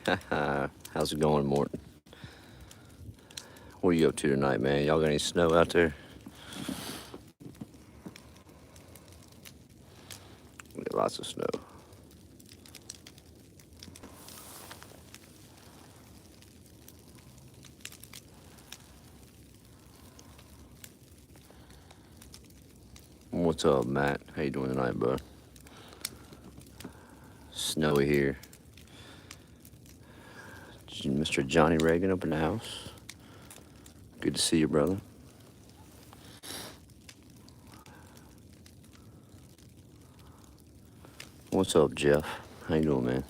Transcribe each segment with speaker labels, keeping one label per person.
Speaker 1: How's it going, Morton? What are you up to tonight, man? Y'all got any snow out there? We got lots of snow. What's up, Matt? How you doing tonight, bud? Snowy here. Mr. Johnny Reagan up in the house. Good to see you, brother. What's up, Jeff? How you doing, man?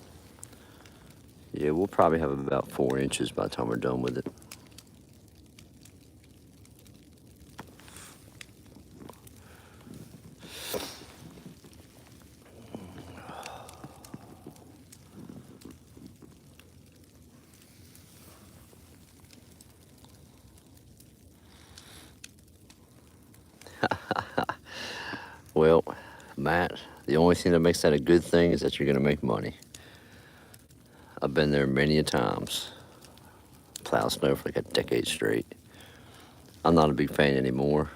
Speaker 1: Yeah, we'll probably have about 4 inches by the time we're done with it. Well, Matt, the only thing that makes that a good thing is that you're going to make money. I've been there many a times. Plow snow for like a decade straight. I'm not a big fan anymore,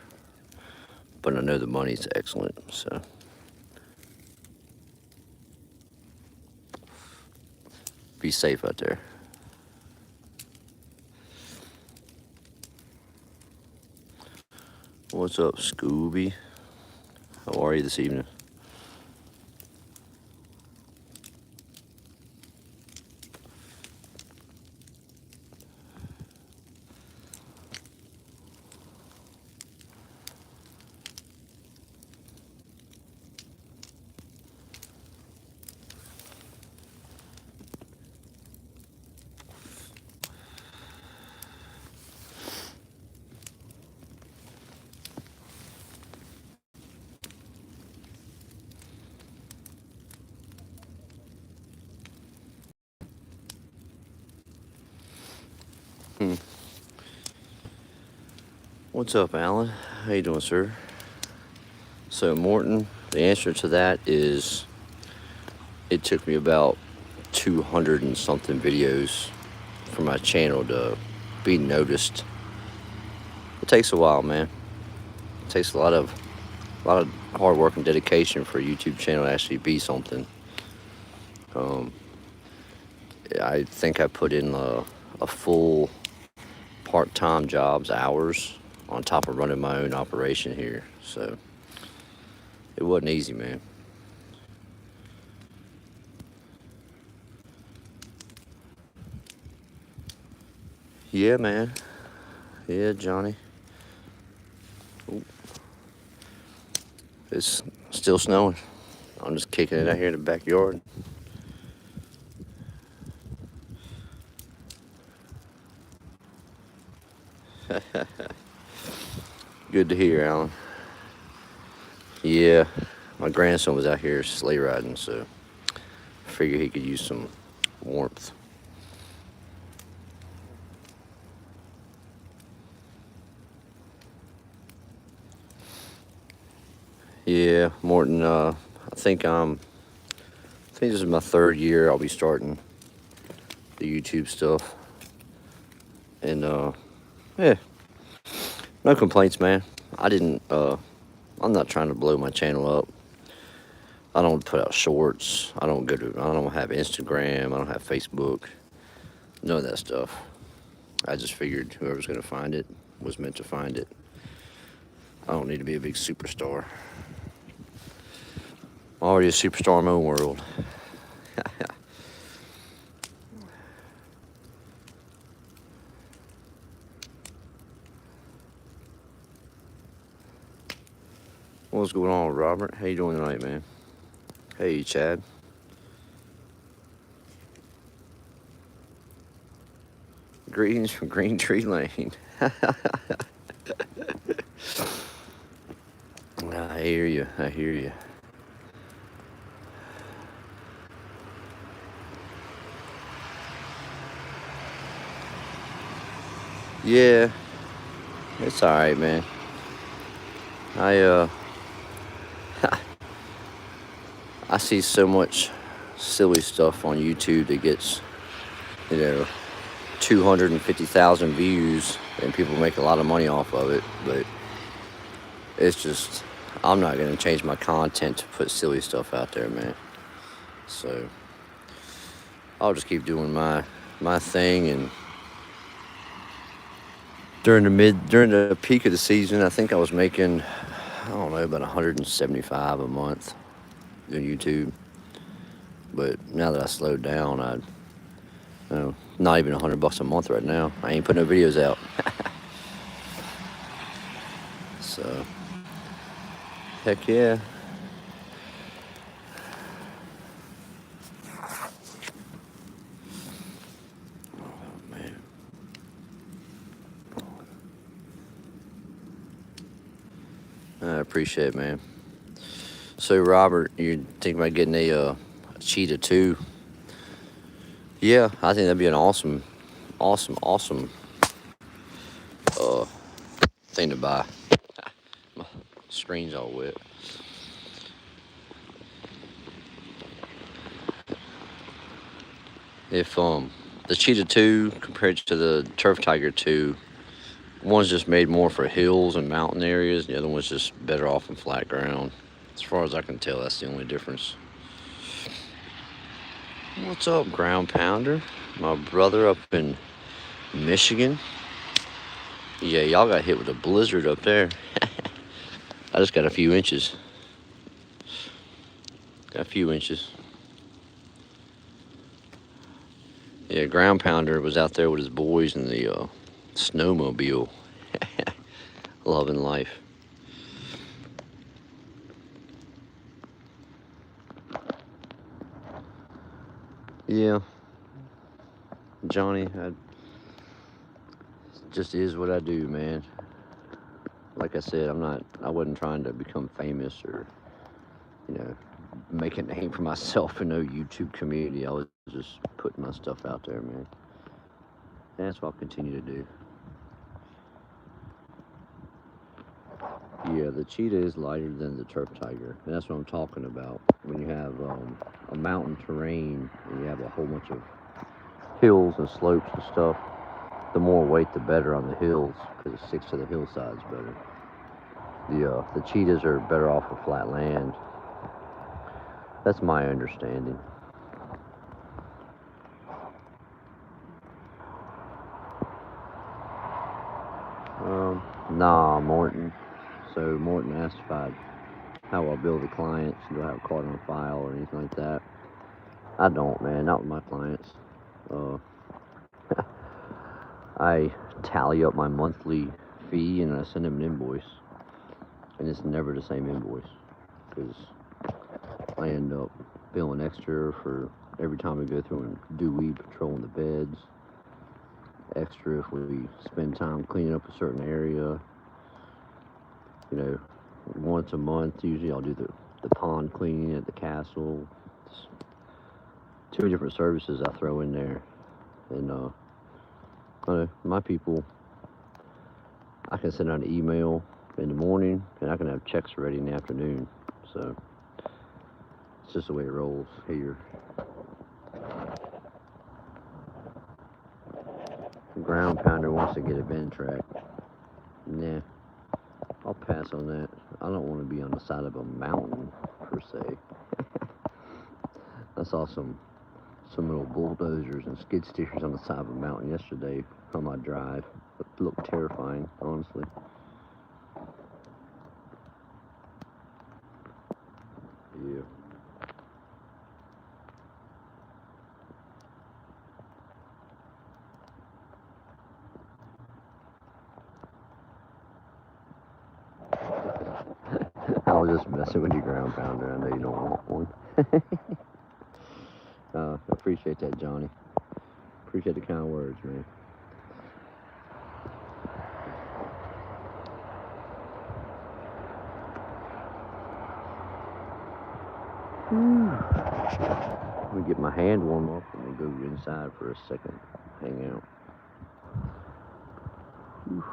Speaker 1: but I know the money's excellent, so. Be safe out there. What's up, Scooby? How are you this evening? What's up, Alan? How you doing, sir? So, Morton, the answer to that is it took me about 200 and something videos for my channel to be noticed. It takes a while, man. It takes a lot of hard work and dedication for a YouTube channel to actually be something. I think I put in a full part-time job's hours on top of running my own operation here, so it wasn't easy, man. Yeah, man. Yeah, Johnny. Ooh. It's still snowing. I'm just kicking it out here in the backyard. Good to hear, Alan. Yeah, my grandson was out here sleigh riding, so I figured he could use some warmth. Yeah, Morton, I think this is my 3rd year I'll be starting the YouTube stuff. And yeah, no complaints, man. I'm not trying to blow my channel up. I don't put out shorts. I don't have Instagram. I don't have Facebook. None of that stuff. I just figured whoever's gonna find it was meant to find it. I don't need to be a big superstar. I'm already a superstar in my own world. What's going on, Robert? How you doing tonight, man? Hey, Chad. Greetings from Green Tree Lane. I hear you. I hear you. Yeah, it's all right, man. I see so much silly stuff on YouTube that gets you know, 250,000 views, and people make a lot of money off of it. But it's just, I'm not gonna change my content to put silly stuff out there, man. So I'll just keep doing my thing. And during the peak of the season, I think I was making, I don't know, about 175 a month doing YouTube. But now that I slowed down, not even $100 a month right now. I ain't putting no videos out. So heck yeah. Man. I appreciate it, man. So Robert, you think about getting a Cheetah 2? Yeah, I think that'd be an awesome uh thing to buy. My screen's all wet. If the Cheetah 2 compared to the Turf Tiger 2, one's just made more for hills and mountain areas, the other one's just better off in flat ground. As far as I can tell, that's the only difference. What's up, Ground Pounder? My brother up in Michigan. Yeah, y'all got hit with a blizzard up there. I just got a few inches. Got a few inches. Yeah, Ground Pounder was out there with his boys in the snowmobile. Loving life. Yeah, Johnny, just is what I do, man. Like I said, I wasn't trying to become famous or, you know, make a name for myself in no YouTube community. I was just putting my stuff out there, man. And that's what I'll continue to do. Yeah, the Cheetah is lighter than the Turf Tiger, and that's what I'm talking about. When you have a mountain terrain and you have a whole bunch of hills and slopes and stuff, the more weight, the better on the hills, because it sticks to the hillsides better. The cheetahs are better off with flat land. That's my understanding. Nah, Morton. So Morton asked how I build the clients. Do I have a card on file or anything like that? I don't, man. Not with my clients. Uh, I tally up my monthly fee and I send them an invoice, and it's never the same invoice because I end up billing extra for every time we go through and do weed patrol in the beds. Extra if we spend time cleaning up a certain area. You know, once a month, usually I'll do the pond cleaning at the castle. It's two different services I throw in there. And my people, I can send out an email in the morning and I can have checks ready in the afternoon. So it's just the way it rolls here. Ground Pounder wants to get a bend track. Nah, I'll pass on that. I don't want to be on the side of a mountain per se. I saw some little bulldozers and skid steers on the side of a mountain yesterday on my drive. It looked terrifying, honestly. Yeah. I was just messing with you, Ground Pounder. I know you don't want one. Appreciate that, Johnny. Appreciate the kind words, man. Let me get my hand warm up and then go inside for a second, hang out. Whew.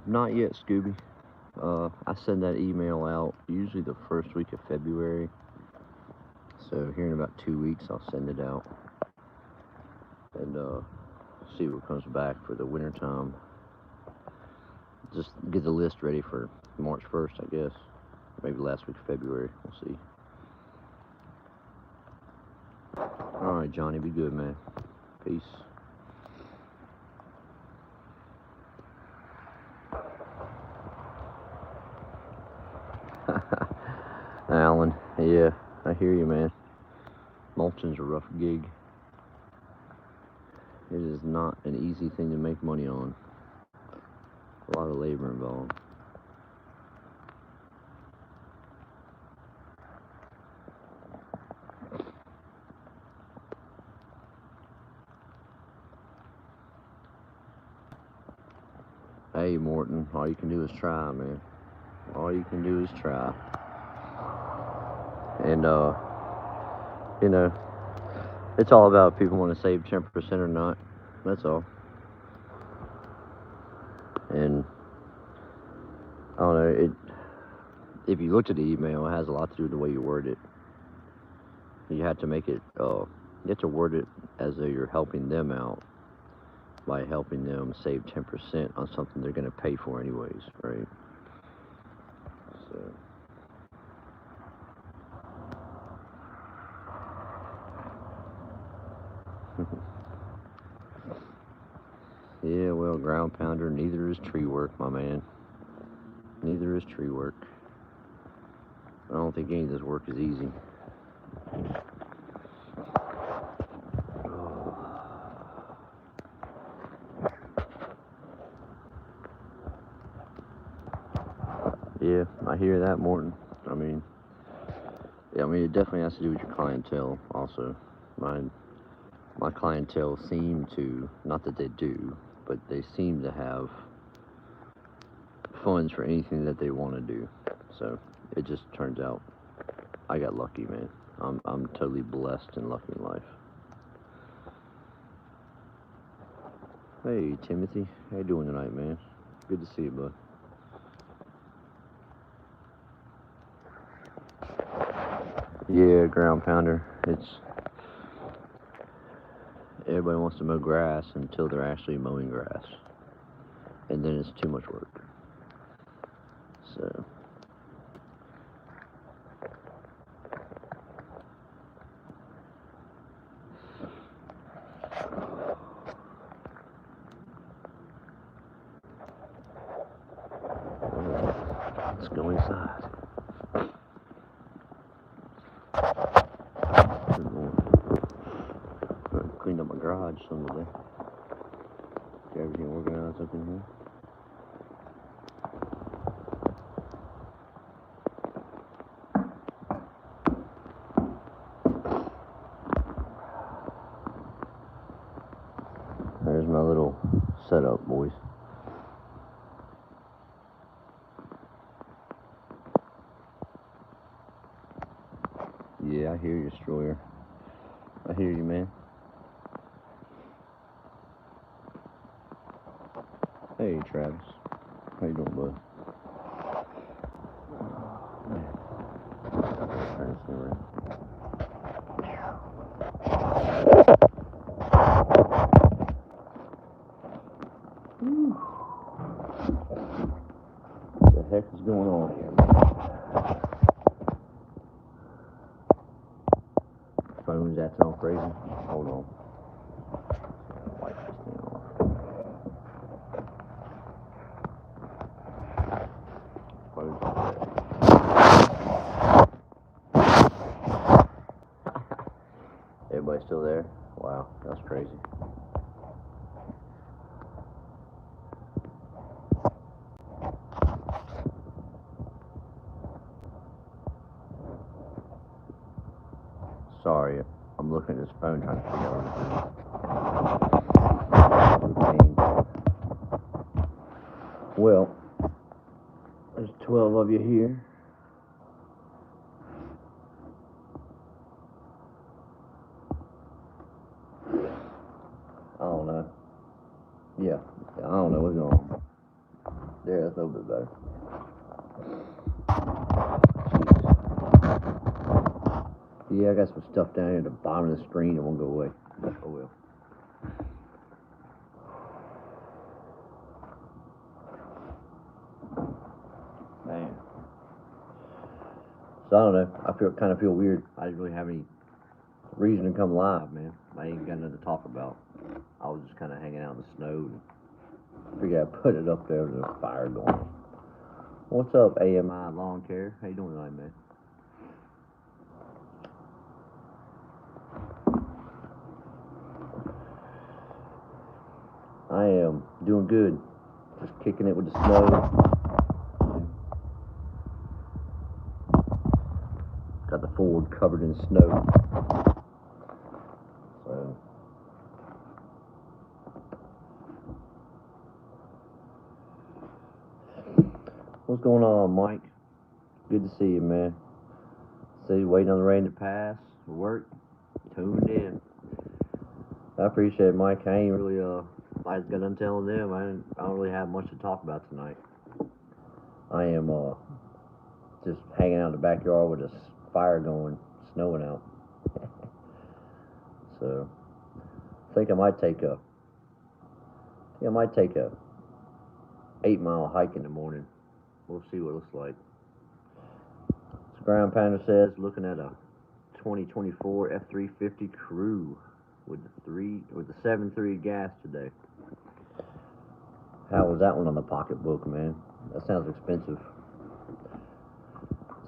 Speaker 1: Not yet, Scooby. I send that email out usually the first week of February. So here in about 2 weeks, I'll send it out and see what comes back for the winter time. Just get the list ready for March 1st, I guess. Maybe last week of February. We'll see. All right, Johnny, be good, man. Peace. Alan, yeah, I hear you, man. Mulching's a rough gig. It is not an easy thing to make money on. A lot of labor involved. Hey, Morton, all you can do is try, man. All you can do is try. And, you know, it's all about if people want to save 10% or not. That's all. And, I don't know, if you looked at the email, it has a lot to do with the way you word it. You have to make it, you have to word it as though you're helping them out by helping them save 10% on something they're going to pay for anyways, right? So. Yeah, well, ground pounder, neither is tree work, my man. Neither is tree work. I don't think any of this work is easy. Yeah, I hear that, Morton. I mean, it definitely has to do with your clientele also. My clientele seem to, not that they do, but they seem to have funds for anything that they want to do. So it just turns out I got lucky, man. I'm totally blessed and lucky in life. Hey, Timothy, how you doing tonight, man? Good to see you, bud. Yeah, ground pounder. Everybody wants to mow grass until they're actually mowing grass, and then it's too much work. So. Let's go inside. Cleaned up my garage some today. Got everything organized up in here. There's my little setup, boys. Yeah, I hear you, Stroyer. I hear you, man. Hey, Travis. How you doing, bud? Turn this thing around. What the heck is going on here, man? Phone's acting all crazy. Hold on. Wipe this thing off. Phone's off. Everybody still there? Wow, that's crazy. Sorry, I'm looking at this phone trying to figure out everything. Well, there's 12 of you here. I don't know. Yeah, I don't know what's going on. There, little bit better. Yeah, I got some stuff down here at the bottom of the screen that won't go away. Oh well. Man. So I don't know. I kind of feel weird. I didn't really have any reason to come live, man. I ain't got nothing to talk about. I was just kind of hanging out in the snow and figured I'd put it up there with a fire going. What's up, AMI Lawn Care? How you doing tonight, man? I am doing good. Just kicking it with the snow. Got the Ford covered in snow. So what's going on, Mike? Good to see you, man. See, waiting on the rain to pass. Work. Tuned in. I appreciate it, Mike. I ain't really I got done telling them I don't really have much to talk about tonight. I am just hanging out in the backyard with a fire going, snowing out. So I think I might take a 8-mile hike in the morning. We'll see what it looks like. So Ground Pounder says looking at a 2024 F350 Crew with the 7.3 gas today. How was that one on the pocketbook, man? That sounds expensive.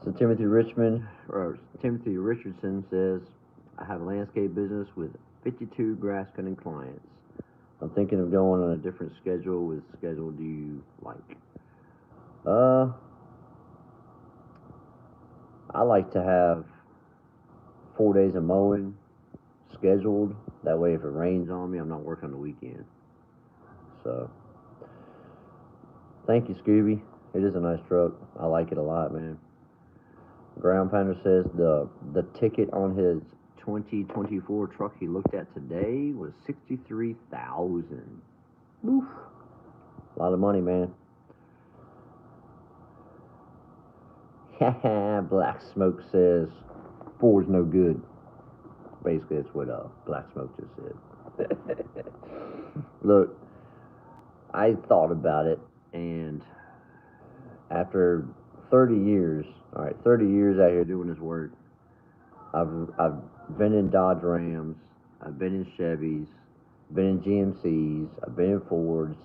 Speaker 1: So Timothy Richardson says, I have a landscape business with 52 grass cutting clients. I'm thinking of going on a different schedule. Which schedule do you like? I like to have 4 days of mowing scheduled. That way if it rains on me, I'm not working on the weekend. So thank you, Scooby. It is a nice truck. I like it a lot, man. Ground Pounder says the ticket on his 2024 truck he looked at today was $63,000. Oof. A lot of money, man. Black Smoke says Ford's no good. Basically, that's what Black Smoke just said. Look, I thought about it, and after 30 years out here doing this work, I've been in Dodge Rams, I've been in Chevys, been in GMCs, I've been in Fords,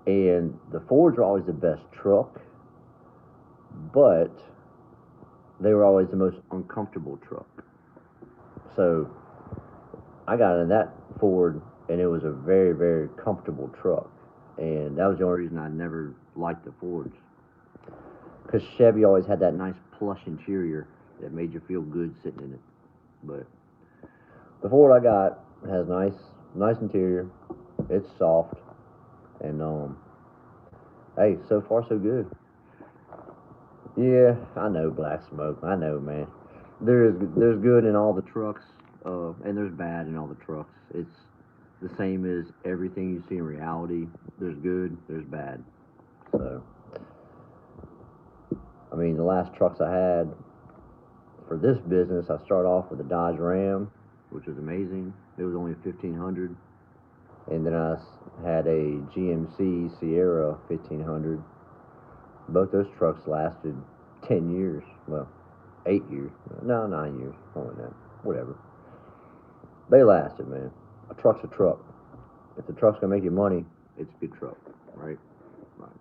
Speaker 1: and the Fords are always the best truck, but they were always the most uncomfortable truck. So I got in that Ford, and it was a very, very comfortable truck, and that was the only reason I never liked the Fords, because Chevy always had that nice plush interior that made you feel good sitting in it. But the Ford I got has nice interior. It's soft, and hey, so far so good. Yeah, I know, Black Smoke. I know, man. There's good in all the trucks, and there's bad in all the trucks. It's the same as everything you see in reality. There's good, there's bad. So, I mean, the last trucks I had for this business, I started off with a Dodge Ram, which was amazing. It was only 1,500, and then I had a GMC Sierra 1,500. Both those trucks lasted 10 years. Well, 8 years. No, 9 years. Something like that. Whatever. They lasted, man. A truck's a truck. If the truck's gonna make you money, it's a good truck, right? Right.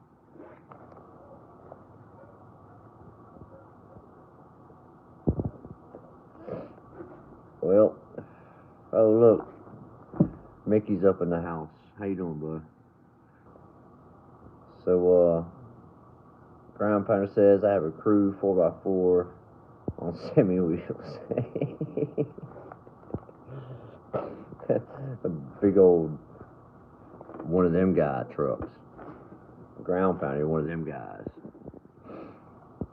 Speaker 1: Well, oh look, Mickey's up in the house. How you doing, bud? So, Ground Pounder says I have a Crew 4x4 on semi wheels. A big old one of them guy trucks. Ground Pounder, one of them guys.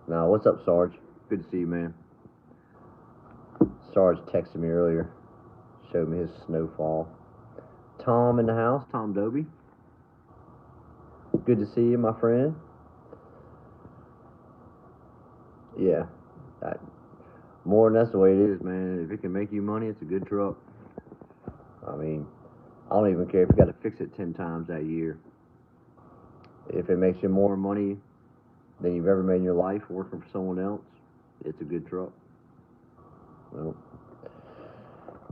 Speaker 1: Now, what's up, Sarge? Good to see you, man. Sarge texted me earlier, showed me his snowfall. Tom in the house, Tom Doby. Good to see you, my friend. Yeah. More than that's the way it is, man. If it can make you money, it's a good truck. I mean, I don't even care if you got to fix it 10 times that year. If it makes you more money than you've ever made in your life working for someone else, it's a good truck. Well,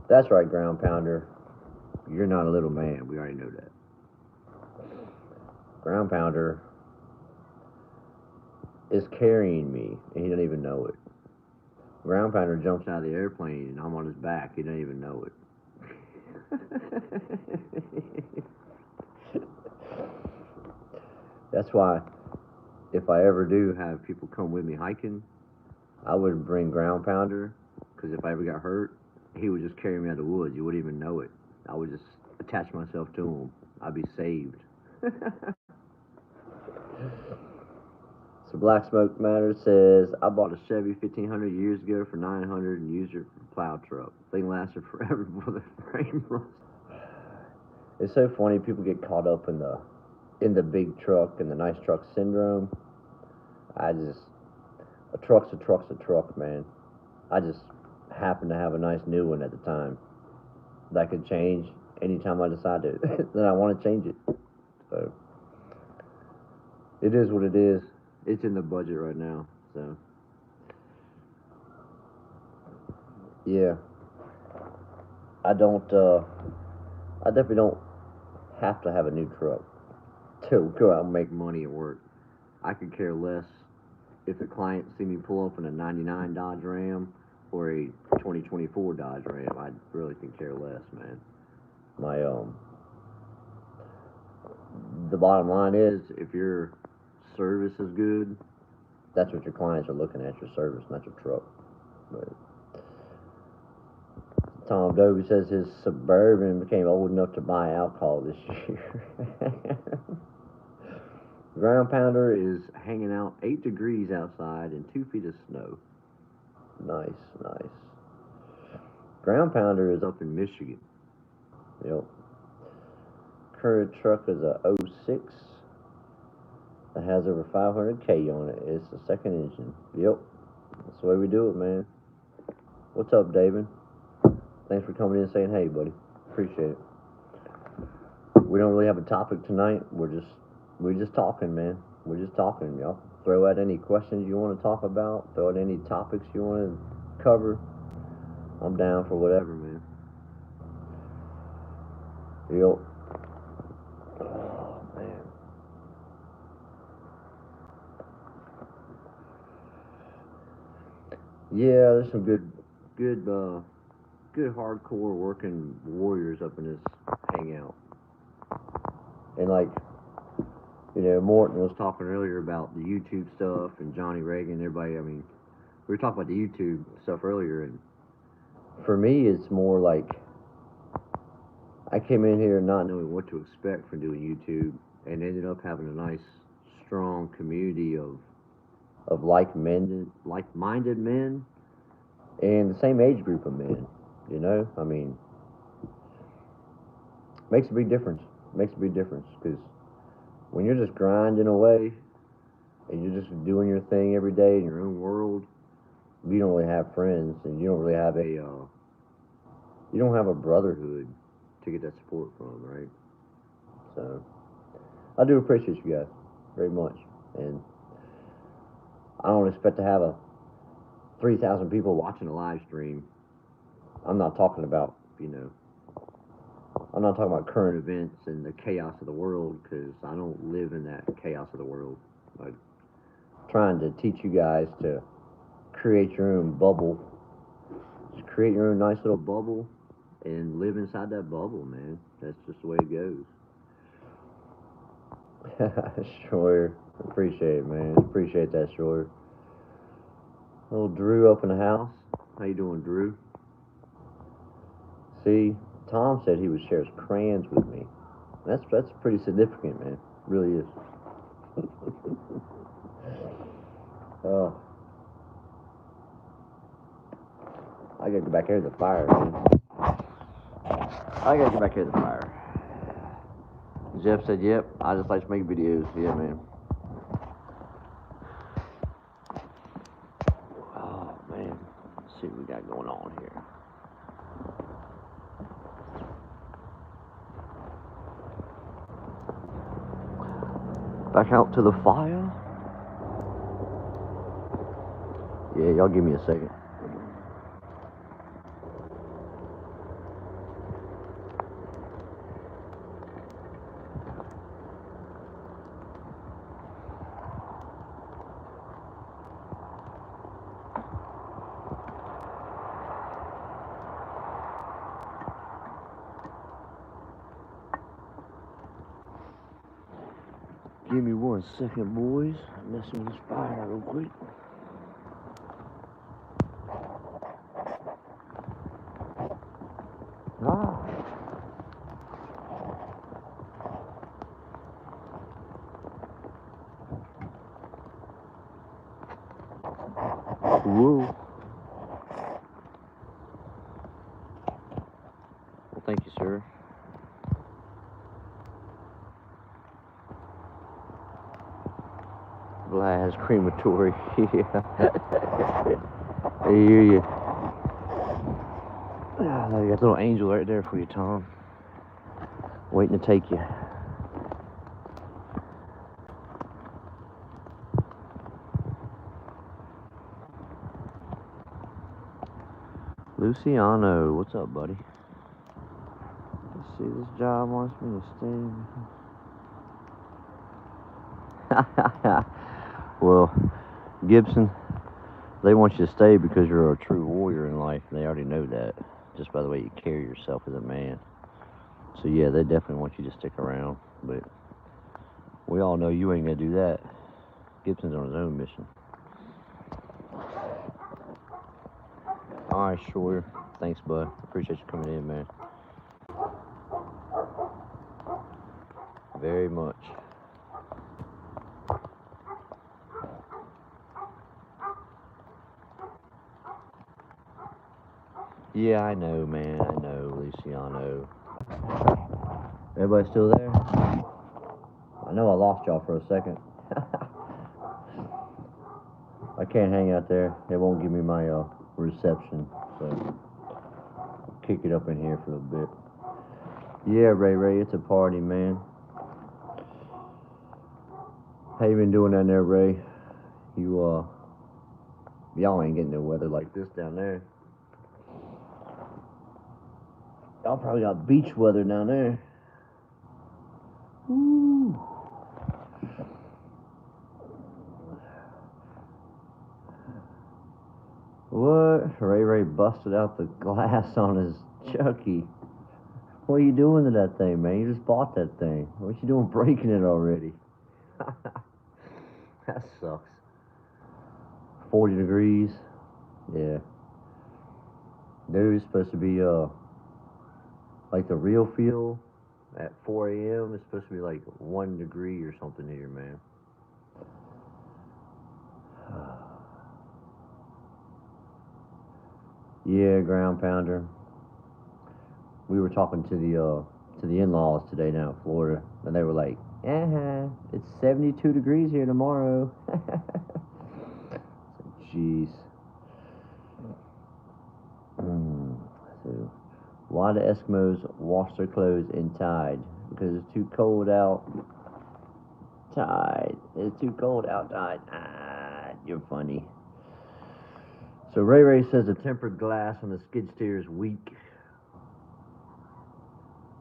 Speaker 1: that's right, Ground Pounder. You're not a little man. We already know that. Ground Pounder is carrying me, and he doesn't even know it. Ground Pounder jumps out of the airplane, and I'm on his back. He doesn't even know it. That's why, if I ever do have people come with me hiking, I would bring Ground Pounder, because if I ever got hurt, he would just carry me out of the woods. You wouldn't even know it. I would just attach myself to him. I'd be saved. So Black Smoke Matter says, I bought a Chevy 1500 years ago for $900 and used it for a plow truck. Thing lasted forever before the frame rust. It's so funny, people get caught up in the big truck and the nice truck syndrome. A truck's a truck, man. I just happen to have a nice new one at the time. That could change anytime I decide to that I want to change it. So it is what it is. It's in the budget right now, so yeah. I definitely don't have to have a new truck to go out and make money at work. I could care less if the client see me pull up in a 99 Dodge Ram or a 2024 Dodge Ram. I really could care less, man. The bottom line is, if your service is good, that's what your clients are looking at, your service, not your truck. But Tom Dobie says his Suburban became old enough to buy alcohol this year. Ground Pounder is hanging out 8 degrees outside and 2 feet of snow. Nice. Ground Pounder is up in Michigan. Yep. Current truck is a 06. It has over 500K on it. It's the second engine. Yep. That's the way we do it, man. What's up, David? Thanks for coming in and saying hey, buddy. Appreciate it. We don't really have a topic tonight. We're just talking, man. We're just talking, y'all. Throw out any questions you want to talk about. Throw out any topics you want to cover. I'm down for whatever, man. Yep. Oh, man. Yeah, there's some good hardcore working warriors up in this hangout. And Morton was talking earlier about the YouTube stuff and Johnny Reagan, everybody. I mean, we were talking about the YouTube stuff earlier, and for me, it's more like I came in here not knowing what to expect from doing YouTube, and ended up having a nice, strong community of like-minded men, and the same age group of men. I mean, makes a big difference. Because when you're just grinding away and you're just doing your thing every day in your own world, you don't really have friends, and you don't really have a brotherhood to get that support from, right? So I do appreciate you guys very much, and I don't expect to have 3,000 people watching a live stream. I'm not talking about current events and the chaos of the world, because I don't live in that chaos of the world. I'm trying to teach you guys to create your own bubble. Just create your own nice little bubble and live inside that bubble, man. That's just the way it goes. Sure. Appreciate it, man. Appreciate that, sure. Little Drew up in the house. How you doing, Drew? See, Tom said he would share his crayons with me. That's pretty significant, man. It really is. Oh. I gotta get back here to the fire, man. Jeff said, yep, I just like to make videos. Yeah, man. Oh, man. Let's see what we got going on here. Back out to the fire. Yeah, y'all give me a second. Give me 1 second, boys. I'm messing with this fire real quick. Ah. Whoa. Well, thank you, sir. Blast crematory. Yeah. I hear you. Ah, you got a little angel right there for you, Tom. Waiting to take you. Luciano, what's up, buddy? Let's see, this job wants me to stay. Well, Gibson, they want you to stay because you're a true warrior in life. They already know that, just by the way you carry yourself as a man. So yeah, they definitely want you to stick around, but we all know you ain't gonna do that. Gibson's on his own mission. All right, sure. Thanks, bud. Appreciate you coming in, man. Very much. Yeah, I know, man. I know, Luciano. Everybody still there? I know I lost y'all for a second. I can't hang out there. It won't give me my reception, so I'll kick it up in here for a bit. Yeah, Ray, it's a party, man. How you been doing down there, Ray? You y'all ain't getting no weather like this down there. Y'all probably got beach weather down there. Woo. What? Ray busted out the glass on his Chucky. What are you doing to that thing, man? You just bought that thing. What you doing breaking it already? That sucks. 40 degrees. Yeah. Dude, it's supposed to be like the real feel at 4 a.m. It's supposed to be like 1 degree or something here, man. Yeah, ground pounder. We were talking to the in-laws today down in Florida, and they were like, it's 72 degrees here tomorrow. Jeez. So, why do Eskimos wash their clothes in Tide? Because it's too cold out. Tide. It's too cold outside. You're funny. So Ray says the tempered glass on the skid steer is weak.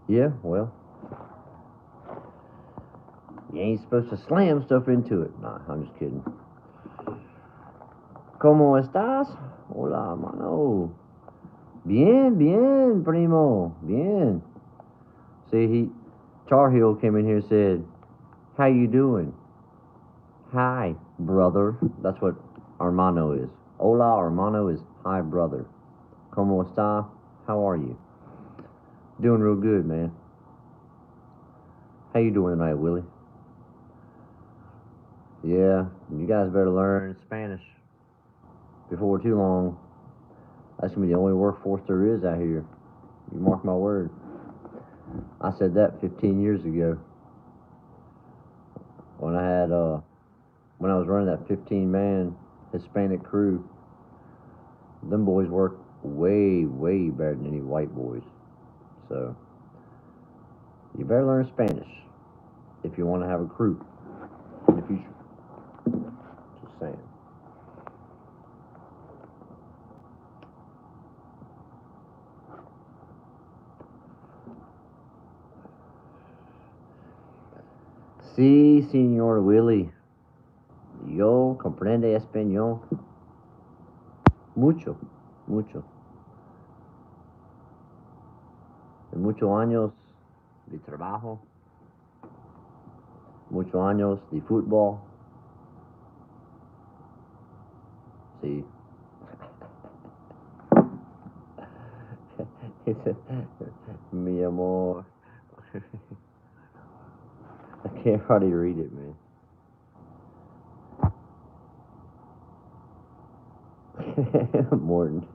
Speaker 1: Yeah, well, you ain't supposed to slam stuff into it. Nah, I'm just kidding. ¿Cómo estás? Hola, mano. Bien, primo. Bien. See, Tar Heel came in here and said, how you doing? Hi, brother. That's what hermano is. Hola, hermano is hi, brother. ¿Cómo está? How are you? Doing real good, man. How you doing tonight, Willie? Yeah, you guys better learn Spanish before too long. That's going to be the only workforce there is out here. You mark my word. I said that 15 years ago. when I had when I was running that 15-man Hispanic crew, them boys work way, way better than any white boys. So you better learn Spanish if you want to have a crew in the future. Just saying. Sí, señor Willie. Yo comprende español. Mucho, mucho. En muchos años de trabajo, muchos años de fútbol. Sí. Mi amor. I can't hardly read it, man. Morton.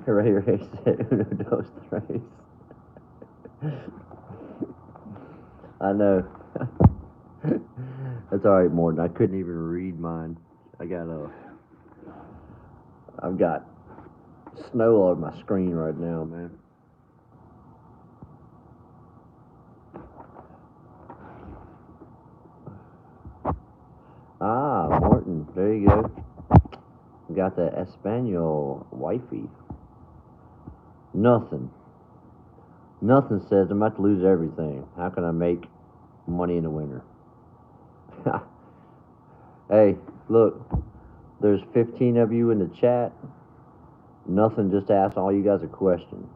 Speaker 1: Ray said uno, dos, tres. I know. That's alright, Morton. I couldn't even read mine. I've got snow all over my screen right now, man. Ah, Morton. There you go. Got the Espanol wifey. Nothing says I'm about to lose everything. How can I make money in the winter? Hey, look, there's 15 of you in the chat. Nothing, just ask all you guys a question.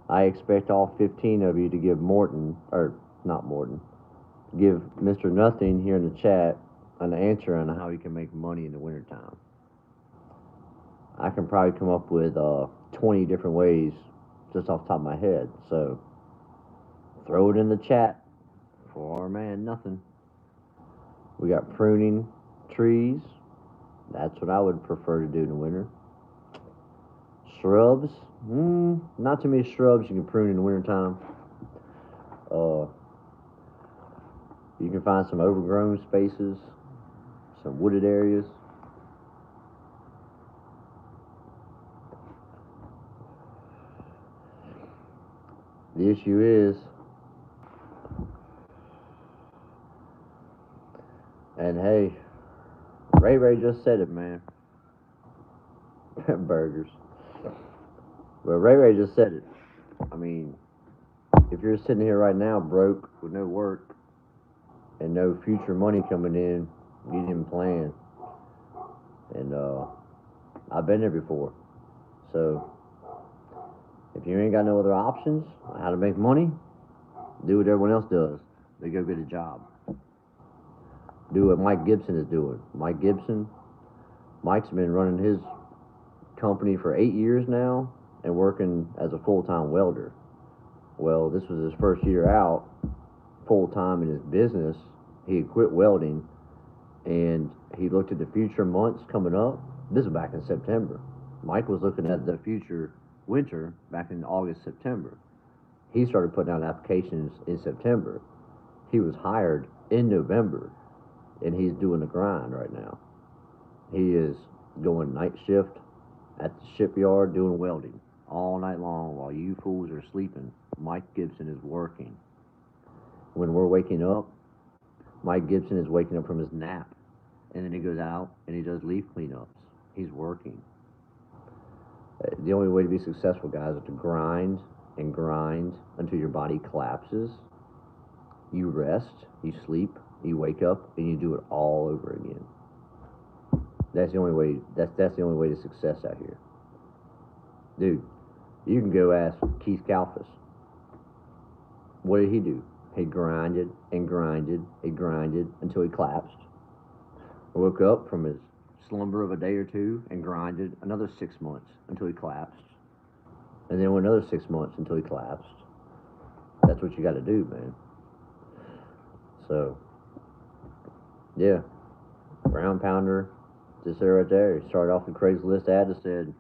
Speaker 1: I expect all 15 of you to give give Mr. Nothing here in the chat an answer on how he can make money in the wintertime. I can probably come up with 20 different ways just off the top of my head. So throw it in the chat for our man Nothing. We got pruning trees. That's what I would prefer to do in the winter. Shrubs. Not too many shrubs you can prune in the wintertime. You can find some overgrown spaces, some wooded areas. The issue is, and hey, Ray just said it, man. Burgers. But Ray just said it. I mean, if you're sitting here right now broke with no work and no future money coming in, you didn't plan. And I've been there before. So if you ain't got no other options on how to make money, do what everyone else does. They go get a job. Do what Mike Gibson is doing. Mike's been running his company for 8 years now and working as a full-time welder. Well, this was his first year out full-time in his business. He quit welding and he looked at the future months coming up. This is back in September. Mike was looking at the future winter back in August, September. He started putting out applications in September. He was hired in November, and he's doing the grind right now. He is going night shift at the shipyard doing welding all night long while you fools are sleeping. Mike Gibson is working. When we're waking up, Mike Gibson is waking up from his nap, and then he goes out and he does leaf cleanups. He's working. The only way to be successful, guys, is to grind and grind until your body collapses. You rest, you sleep, you wake up, and you do it all over again. That's the only way. That's the only way to success out here, dude. You can go ask Keith Kalfas. What did he do? He grinded and grinded and grinded until he collapsed. Woke up from his slumber of a day or two and grinded another 6 months until he collapsed, and then another 6 months until he collapsed. That's what you got to do, man. So, yeah, ground pounder, just there right there. He started off the Craigslist ad that said,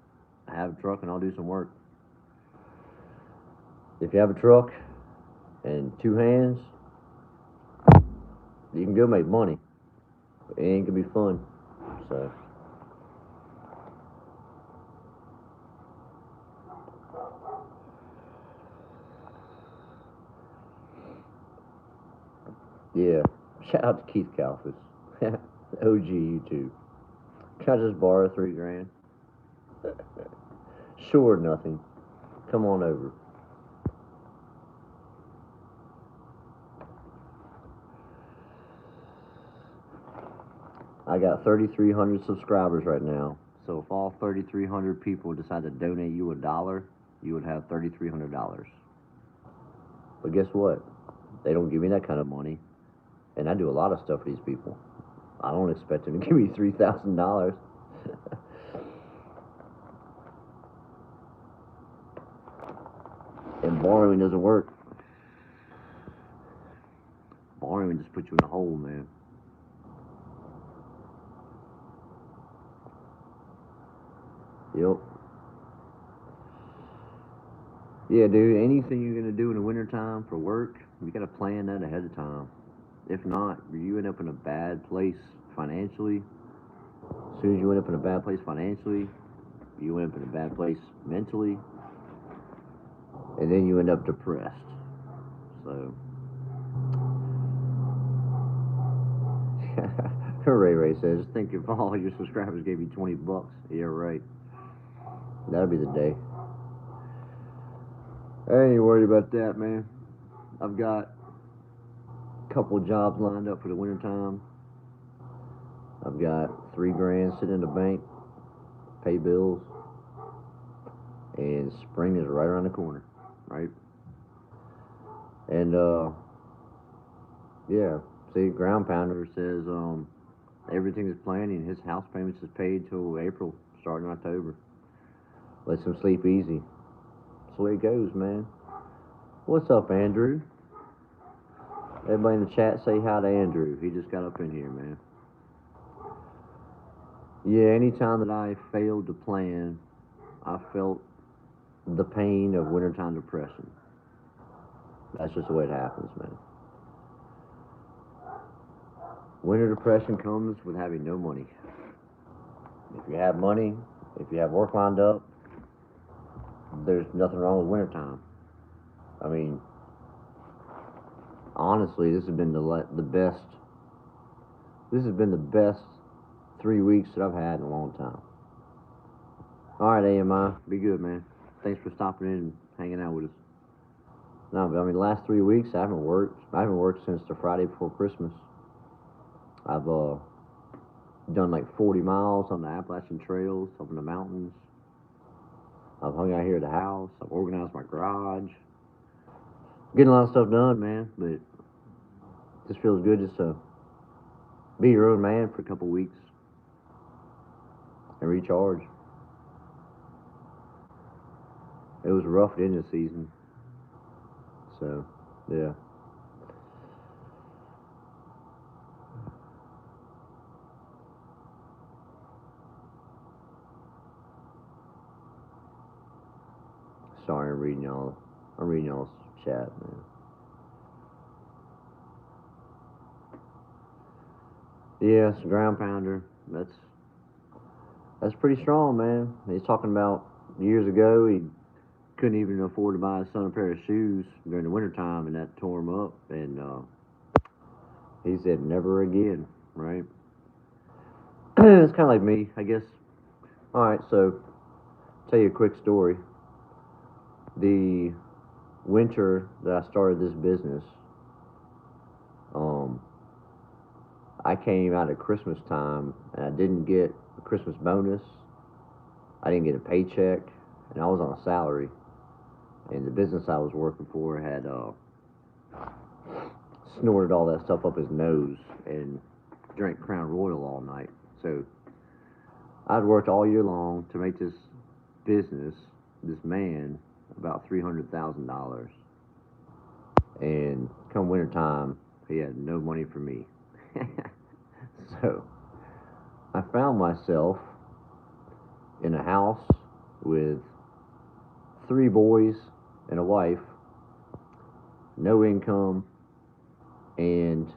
Speaker 1: I have a truck and I'll do some work. If you have a truck and two hands, you can go make money. It ain't gonna be fun. So, yeah. Shout out to Keith Kalfas, OG YouTube. Can I just borrow $3 grand? Sure, nothing. Come on over. I got 3,300 subscribers right now. So if all 3,300 people decide to donate you $1, you would have $3,300. But guess what? They don't give me that kind of money, and I do a lot of stuff for these people. I don't expect them to give me $3,000. And borrowing doesn't work. Borrowing just puts you in a hole, man. Yep. Yeah, dude, anything you're gonna do in the wintertime for work, you gotta plan that ahead of time. If not, you end up in a bad place financially. As soon as you end up in a bad place financially, you end up in a bad place mentally, and then you end up depressed. So, Ray Ray says, think if all your subscribers gave you $20. Yeah, right. That'll be the day. I ain't worried about that, man. I've got a couple of jobs lined up for the wintertime. I've got $3 grand sitting in the bank, pay bills, and spring is right around the corner, right? And yeah. See, Ground Pounder says everything is planning. His house payments is paid till April, starting October. Lets him sleep easy. That's the way it goes, man. What's up, Andrew? Everybody in the chat say hi to Andrew. He just got up in here, man. Yeah, anytime that I failed to plan, I felt the pain of wintertime depression. That's just the way it happens, man. Winter depression comes with having no money. If you have money, if you have work lined up, there's nothing wrong with wintertime. I mean, honestly, this has been the best. This has been the best 3 weeks that I've had in a long time. All right, AMI, be good, man. Thanks for stopping in and hanging out with us. No, but I mean, the last 3 weeks I haven't worked. I haven't worked since the Friday before Christmas. I've done like 40 miles on the Appalachian trails up in the mountains. I've hung out here at the house. I've organized my garage. Getting a lot of stuff done, man, but it just feels good just to be your own man for a couple weeks and recharge. It was rough at the end of the season. So, yeah. Sorry, I'm reading y'all's chat, man. Yeah, it's a Ground Pounder. That's pretty strong, man. He's talking about years ago he couldn't even afford to buy his son a pair of shoes during the wintertime, and that tore him up. And he said, never again, right? It's kind of like me, I guess. All right, so tell you a quick story. The winter that I started this business, I came out at Christmas time, and I didn't get a Christmas bonus. I didn't get a paycheck, and I was on a salary. And the business I was working for had snorted all that stuff up his nose and drank Crown Royal all night. So I'd worked all year long to make this business, this man, about $300,000. And come wintertime, he had no money for me. So I found myself in a house with 3 boys and a wife no income, and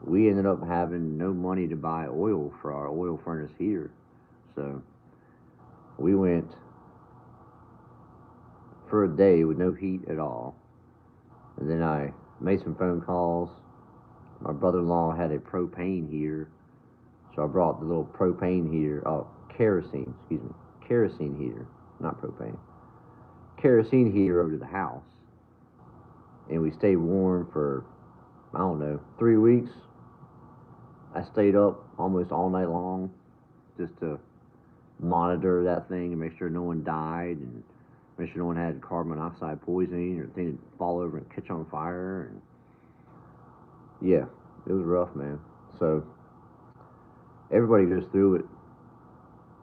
Speaker 1: we ended up having no money to buy oil for our oil furnace here. So we went for a day with no heat at all. And then I made some phone calls. My brother-in-law had a propane heater, so I brought the little propane heater, kerosene heater, not propane, kerosene heater over to the house. And we stayed warm for, I don't know, 3 weeks. I stayed up almost all night long just to monitor that thing and make sure no one died and make sure no one had carbon monoxide poisoning or things would fall over and catch on fire. And yeah, it was rough, man. So everybody goes through it.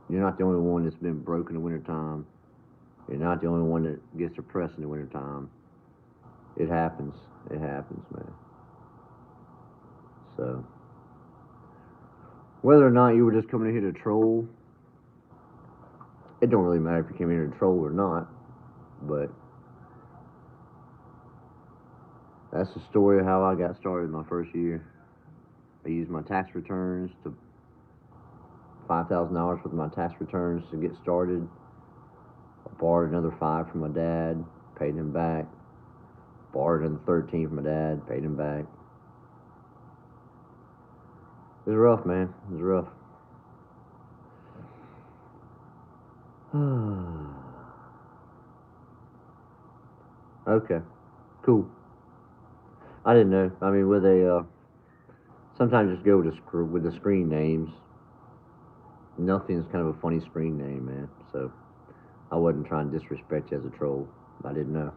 Speaker 1: You're not the only one that's been broke in the wintertime. You're not the only one that gets depressed in the wintertime. It happens. It happens, man. So whether or not you were just coming in here to troll, it don't really matter if you came in here to troll or not. But that's the story of how I got started my first year. I used my tax returns to $5,000 worth of my tax returns to get started. I borrowed another $5 from my dad, paid him back. Borrowed another $13 from my dad, paid him back. It was rough, man. It was rough. Okay, cool. I didn't know. I mean, with a sometimes just go with the screen names. Nothing's kind of a funny screen name, man. So I wasn't trying to disrespect you as a troll. I didn't know.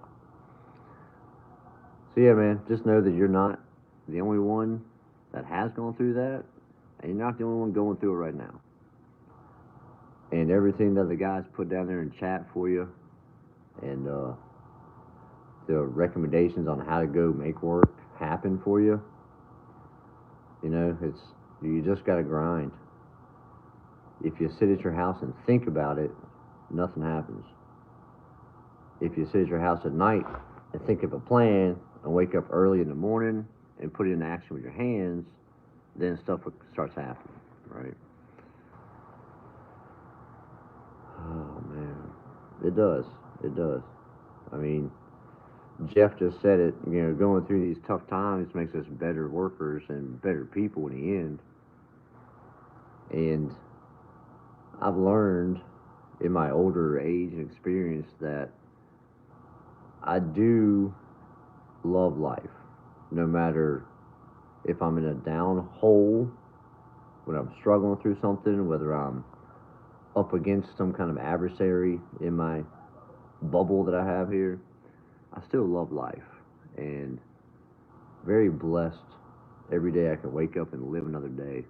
Speaker 1: So yeah, man, just know that you're not the only one that has gone through that, and you're not the only one going through it right now. And everything that the guys put down there in chat for you, and the recommendations on how to go make work happen for you. You know, you just gotta grind. If you sit at your house and think about it, nothing happens. If you sit at your house at night and think of a plan and wake up early in the morning and put it into action with your hands, then stuff starts happening, right? Oh man, it does. It does. I mean, Jeff just said it. You know, going through these tough times makes us better workers and better people in the end. And I've learned in my older age and experience that I do love life, no matter if I'm in a down hole, when I'm struggling through something, whether I'm up against some kind of adversary in my bubble that I have here. I still love life, and very blessed every day I can wake up and live another day.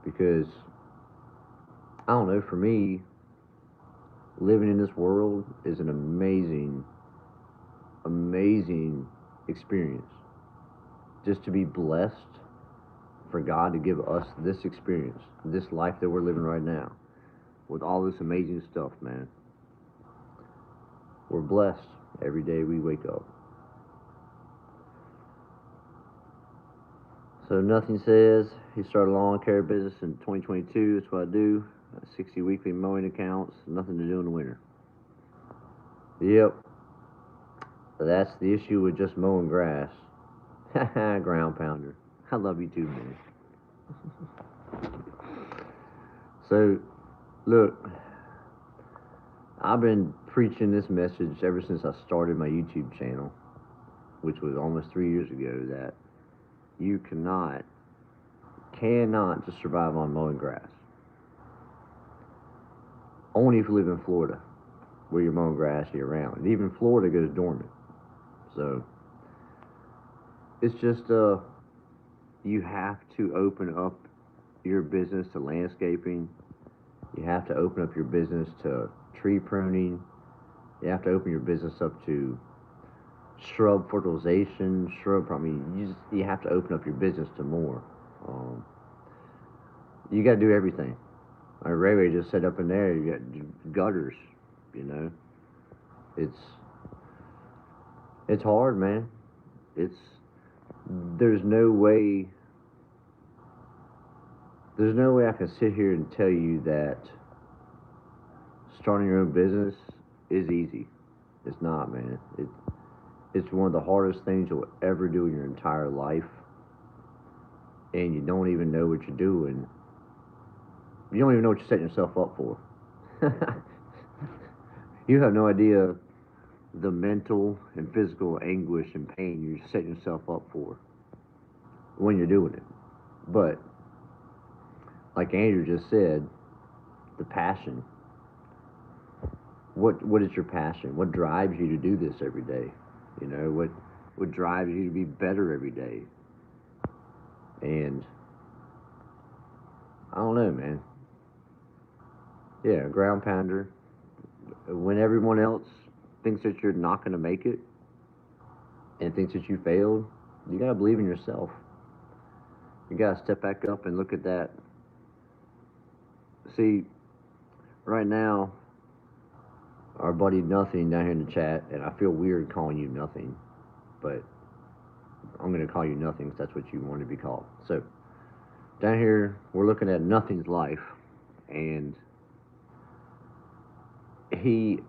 Speaker 1: Because, I don't know, for me, living in this world is an amazing, amazing experience. Just to be blessed for God to give us this experience, this life that we're living right now, with all this amazing stuff, man. We're blessed every day we wake up. So nothing says he started a lawn care business in 2022. That's what I do. 60 weekly mowing accounts. Nothing to do in the winter. Yep. That's the issue with just mowing grass. Ground pounder. I love you too, man. So, look, I've been preaching this message ever since I started my YouTube channel, which was almost 3 years ago, that you cannot just survive on mowing grass. Only if you live in Florida, where you're mowing grass year round. And even Florida goes dormant. So, it's just, you have to open up your business to landscaping. You have to open up your business to tree pruning. You have to open your business up to shrub fertilization, you have to open up your business to more. You got to do everything. Like Ray just said up in there, you got gutters, you know. It's hard, man. It's there's no way I can sit here and tell you that starting your own business is easy. It's not, man. It's one of the hardest things you'll ever do in your entire life, and you don't even know what you're doing. You don't even know what you're setting yourself up for. You have no idea the mental and physical anguish and pain you're setting yourself up for when you're doing it. But like Andrew just said, the passion. What is your passion? What drives you to do this every day? You know, what drives you to be better every day? And I don't know, man. Yeah, ground pounder. When everyone else thinks that you're not going to make it and thinks that you failed, you got to believe in yourself. You got to step back up and look at that. See, right now, our buddy Nothing down here in the chat, and I feel weird calling you Nothing, but I'm going to call you Nothing because that's what you want to be called. So, down here, we're looking at Nothing's life, and he's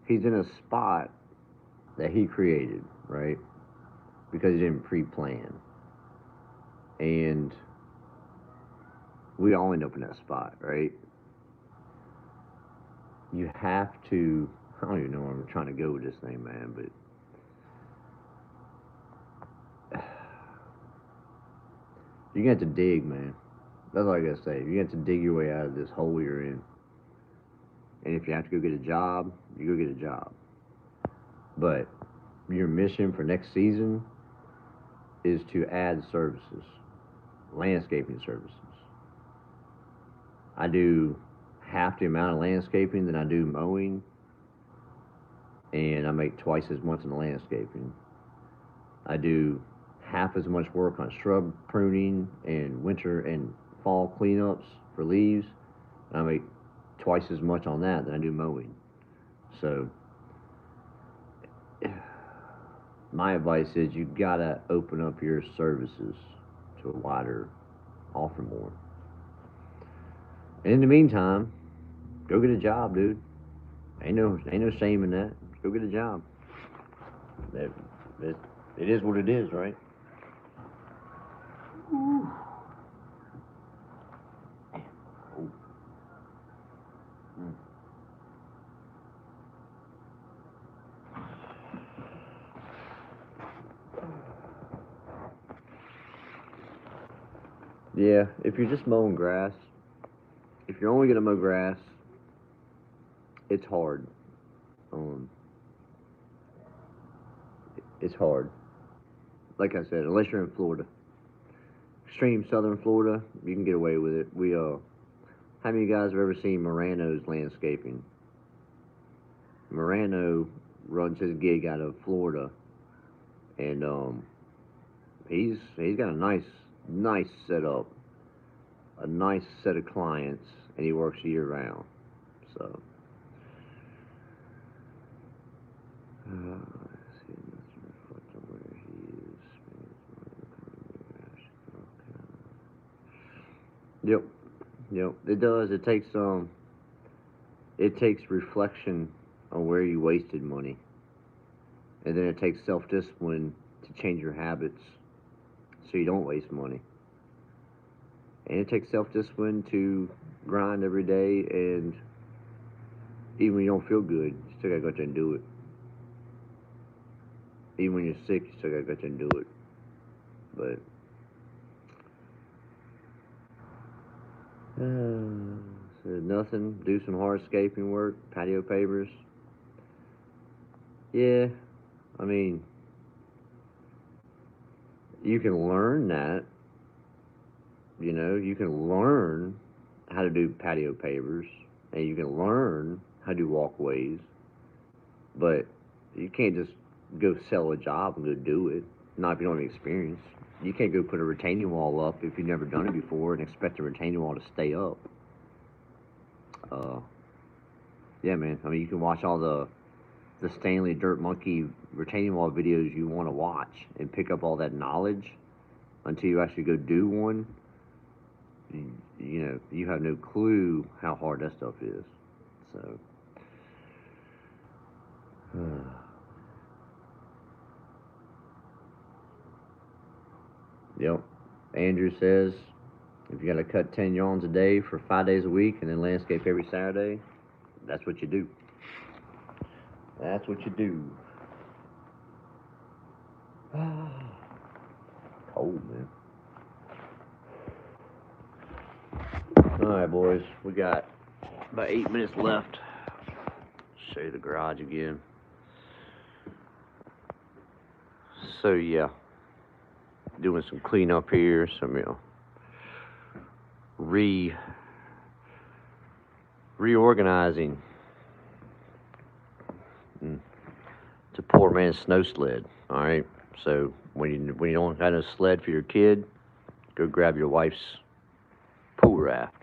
Speaker 1: in a spot that he created, right? Because he didn't pre-plan. And we all end up in that spot, right? You have to, I don't even know where I'm trying to go with this thing, man, but you're going to have to dig, man. That's all I got to say. You're going to have to dig your way out of this hole you're in. And if you have to go get a job, you go get a job. But your mission for next season is to add services, landscaping services. I do half the amount of landscaping than I do mowing, and I make twice as much in the landscaping. I do half as much work on shrub pruning and winter and fall cleanups for leaves, and I make twice as much on that than I do mowing. So my advice is you gotta open up your services to a wider offer more. And in the meantime, go get a job, dude. Ain't no shame in that. Go get a job. It is what it is, right? Ooh. Yeah, if you're just mowing grass, if you're only gonna mow grass, it's hard. It's hard. Like I said, unless you're in Florida, extreme southern Florida, you can get away with it. How many of you guys have ever seen Morano's landscaping? Morano runs his gig out of Florida, and he's got a nice setup, a nice set of clients, and he works year round. So. Yep. It does. It takes reflection on where you wasted money, and then it takes self-discipline to change your habits so you don't waste money. And it takes self-discipline to grind every day, and even when you don't feel good, you still gotta go out there and do it. Even when you're sick, you still gotta go out there and do it. But so nothing. Do some hardscaping work, patio pavers. Yeah, I mean, you can learn that. You know, you can learn how to do patio pavers, and you can learn how to do walkways, but you can't just go sell a job and go do it. Not if you don't have experience. You can't go put a retaining wall up if you've never done it before and expect the retaining wall to stay up. Yeah, man. I mean, you can watch all the the Stanley Dirt Monkey retaining wall videos you want to watch and pick up all that knowledge until you actually go do one. You know, you have no clue how hard that stuff is. So, yep. Andrew says, if you got to cut 10 yards a day for 5 days a week and then landscape every Saturday, that's what you do. That's what you do. Cold, man. Alright, boys. We got about 8 minutes left. Show you the garage again. So, yeah. Doing some cleanup here. Some, you know, reorganizing. It's a poor man's snow sled. Alright? So, when you don't have a sled for your kid, go grab your wife's pool raft.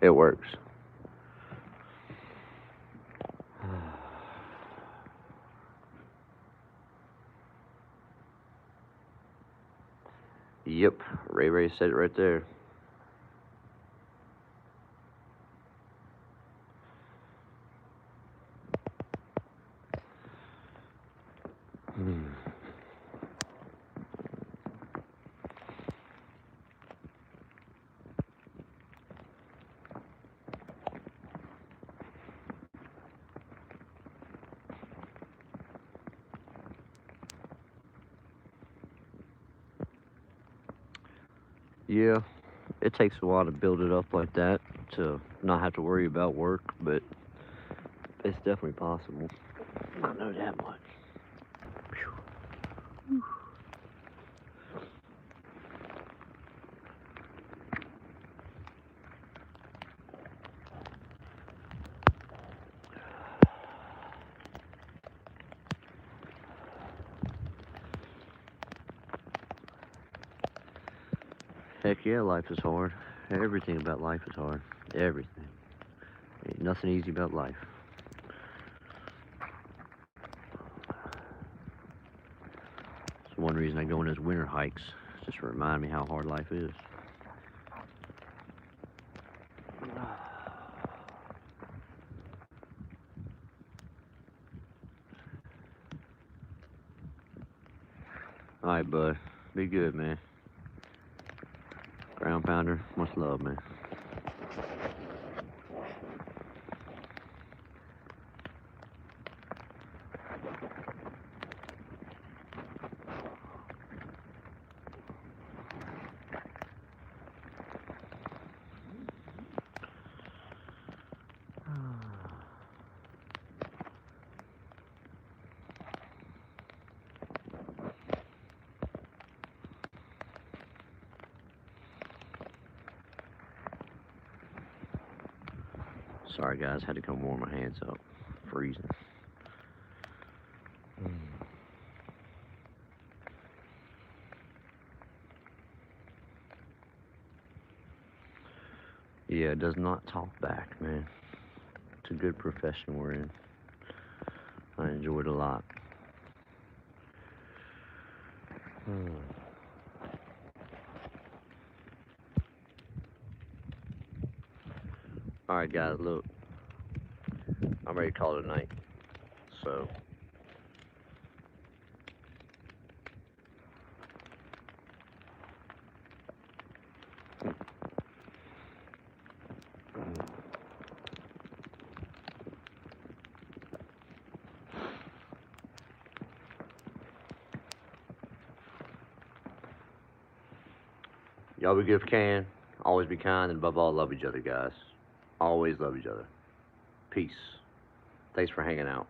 Speaker 1: It works. Yep, Ray said it right there. Yeah, it takes a while to build it up like that to not have to worry about work, but it's definitely possible. I know that much. Whew. Heck yeah, life is hard. Everything about life is hard. Everything. Ain't nothing easy about life. It's one reason I go on those winter hikes, just to remind me how hard life is. Alright, bud. Be good, man. Ground pounder, much love, man. Sorry, guys, had to come warm my hands up. Freezing. Yeah, it does not talk back, man. It's a good profession we're in. I enjoy it a lot. Alright, guys, look. I'm ready to call it a night. So, y'all be good if you can. Always be kind, and above all, love each other, guys. Always love each other. Peace. Thanks for hanging out.